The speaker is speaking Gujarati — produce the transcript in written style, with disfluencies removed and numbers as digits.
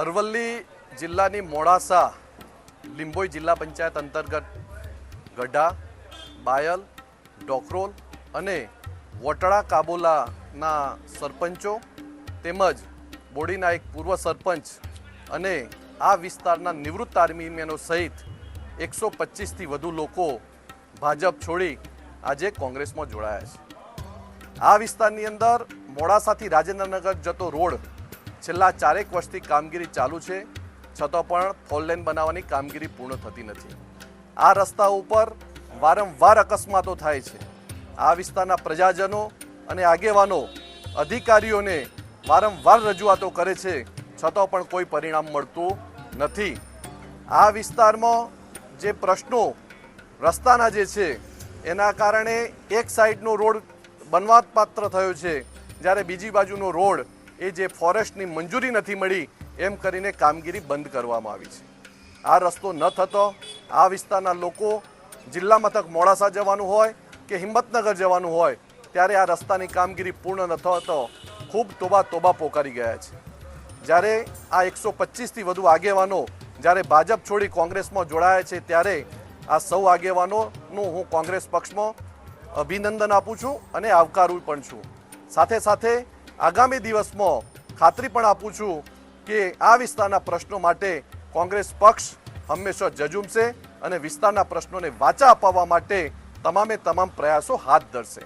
અરવલ્લી જિલ્લાની મોડાસા લીંબોઈ જિલ્લા પંચાયત અંતર્ગત ગઢા, બાયલ, ડોકરોલ અને વટડા કાબોલાના સરપંચો તેમજ બોડીના એક પૂર્વ સરપંચ અને આ વિસ્તારના નિવૃત્ત આર્મીમેનો સહિત 125થી વધુ લોકો ભાજપ છોડી આજે કોંગ્રેસમાં જોડાયા છે। આ વિસ્તારની અંદર મોડાસાથી રાજેન્દ્રનગર જતો રોડ છેલ્લા 4 વર્ષથી કામગીરી ચાલુ છે, છતાં પણ ફોર લેન બનાવવાની કામગીરી પૂર્ણ થતી નથી। આ રસ્તા ઉપર વારંવાર અકસ્માતો થાય છે। આ વિસ્તારના પ્રજાજનો અને આગેવાનો અધિકારીઓને વારંવાર રજૂઆતો કરે છે, છતાં પણ કોઈ પરિણામ મળતું નથી। આ વિસ્તારમાં જે પ્રશ્નો રસ્તાના જે છે એના કારણે એક સાઈડનો રોડ બનવાપાત્ર થયો છે, જ્યારે બીજી બાજુનો રોડ એ જે ફોરેસ્ટની મંજૂરી નથી મળી એમ કરીને કામગીરી બંધ કરવામાં આવી છે। આ રસ્તો ન થતો આ વિસ્તારના લોકો જિલ્લા મથક મોડાસા જવાનું હોય કે હિંમતનગર જવાનું હોય ત્યારે આ રસ્તાની કામગીરી પૂર્ણ ન થતો ખૂબ તોબા પોકારી ગયા છે। જ્યારે આ 125થી વધુ આગેવાનો જ્યારે ભાજપ છોડી કોંગ્રેસમાં જોડાયા છે ત્યારે આ સૌ આગેવાનોનું હું કોંગ્રેસ પક્ષમાં અભિનંદન આપું છું અને આવકારું પણ છું। સાથે સાથે આગામી દિવસમાં ખાતરી પણ આપું છું કે આ વિસ્તારના પ્રશ્નો માટે કોંગ્રેસ પક્ષ હંમેશા ઝઝૂમશે અને વિસ્તારના પ્રશ્નોને વાચા અપાવવા માટે તમામ પ્રયાસો હાથ ધરશે।